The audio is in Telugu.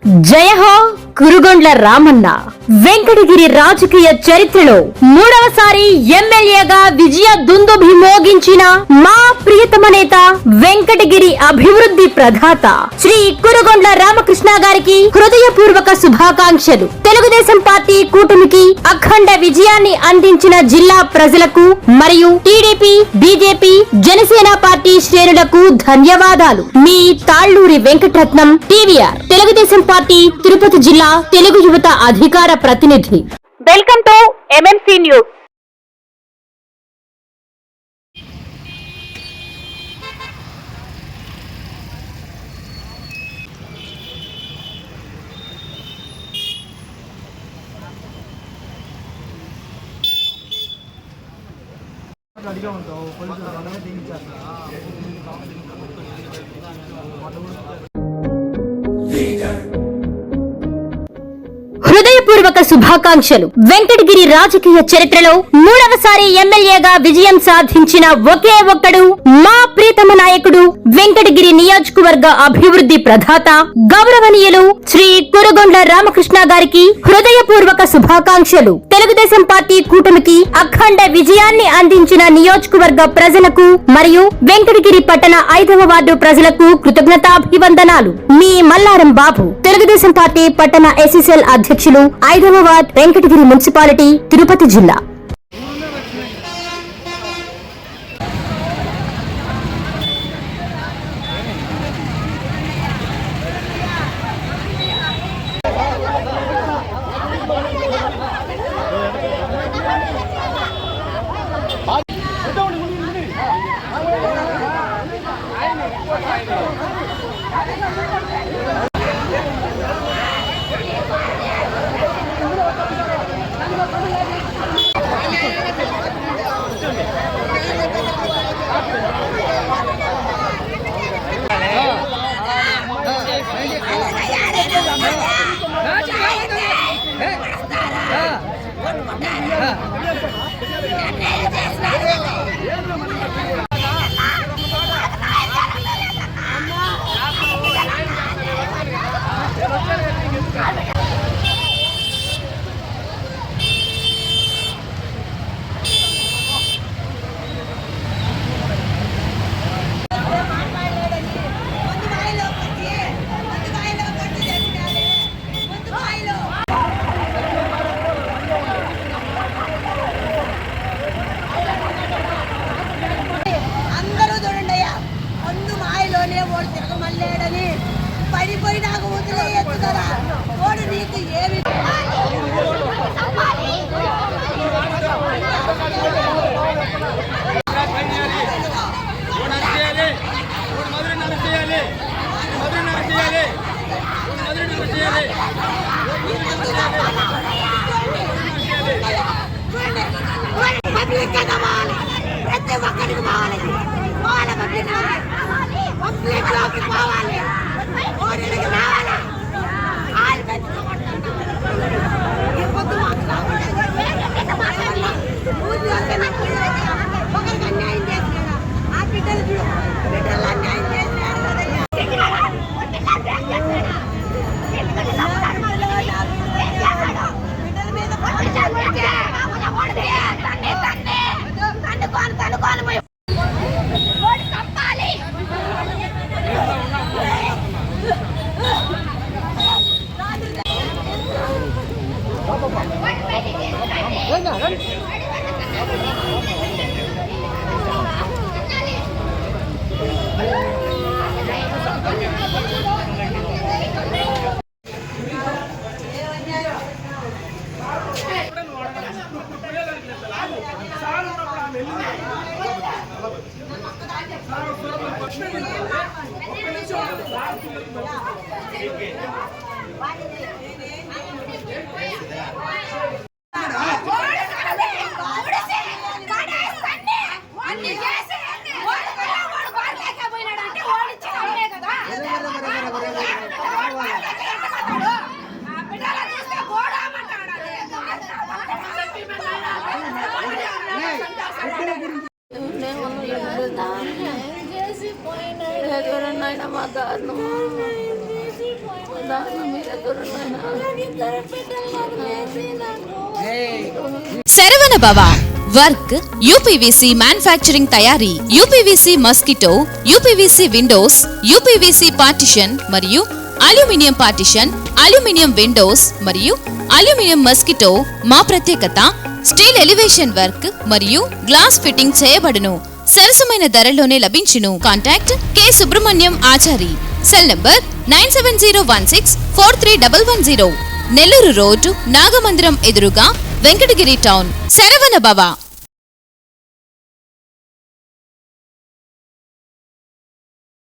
జయ హో కురుగొండ్ల రామన్న. వెంకటగిరి రాజకీయ చరిత్రలో మూడవసారి ఎమ్మెల్యేగా విజయ దుందుభి మోగించిన మా ప్రియతమ నేత, వెంకటగిరి అభివృద్ధి ప్రదాత శ్రీ కురుగొండ్ల రామకృష్ణ గారికి హృదయపూర్వక శుభాకాంక్షలు. తెలుగుదేశం పార్టీ కూటమికి అఖండ విజయాన్ని అందించిన జిల్లా ప్రజలకు మరియు టీడీపీ, బీజేపీ, జనసేన పార్టీ శ్రేణులకు ధన్యవాదాలు. మీ తాళ్లూరి వెంకటరత్నం, టీవీఆర్, తెలుగుదేశం పార్టీ తిరుపతి జిల్లా తెలుగు యువత అధికార ప్రతినిధి. Welcome to MMC news. హృదయపూర్వక శుభాకాంక్షలు. వెంకటగిరి రాజకీయ చరిత్రలో మూడవసారి ఎమ్మెల్యేగా విజయం సాధించిన ఒకే ఒక్కడు మా ప్రియతమ నాయకుడు, వెంకటగిరి నియోజకవర్గ అభివృద్ధి ప్రదాత గౌరవనీయులు శ్రీ కురుగొండ్ల రామకృష్ణ గారికి హృదయపూర్వక శుభాకాంక్షలు. తెలుగుదేశం పార్టీ కూటమికి అఖండ విజయాన్ని అందించిన నియోజకవర్గ ప్రజలకు మరియు వెంకటగిరి పట్టణ 5వ వార్డు ప్రజలకు కృతజ్ఞతాభివందనాలు. మీ మల్లారం బాబు, తెలుగుదేశం పార్టీ పట్టణ ఎస్ఎస్ఎల్ అధ్యక్షులు, 5వ వార్డ్, వెంకటగిరి మున్సిపాలిటీ, తిరుపతి జిల్లా. పడిపోయి నాకు వదిలే ఎత్తుదరా ఓడి నీకు ఏమి ప్రతి ఒక్కరికి పోవాలి, పోవాలి పబ్లిక్లోకి పోవాలి, ఓడికి రావాలి. వాళ్ళు పెట్టుకోమంటారు ఒకరికి అన్యాయం చేసినాడు, ఆ బిడ్డలు అన్యాయం చేసినాడు. బిడ్డల మీద తనుకోని పోయి ఎవరన్నా మా దారుణం శరవణ భవ వర్క్ యూపీవీసీ మ్యానుఫ్యాక్చరింగ్ తయారీ, UPVC mosquito, UPVC Windows, UPVC partition మరియు అల్యూమినియం పార్టిషన్, అల్యూమినియం విండోస్ మరియు అల్యూమినియం మస్కిటో. మా ప్రత్యేకత స్టీల్ ఎలివేషన్ వర్క్ మరియు గ్లాస్ ఫిట్టింగ్ చేయబడును. సరసమైన ధరలోనే లభించును. Contact K Subrahmanyam Achari. Cell number 9701643110. Nellore road Nagamandiram ఎదురుగా వెంకటగిరి టౌన్. శరవణ భవ.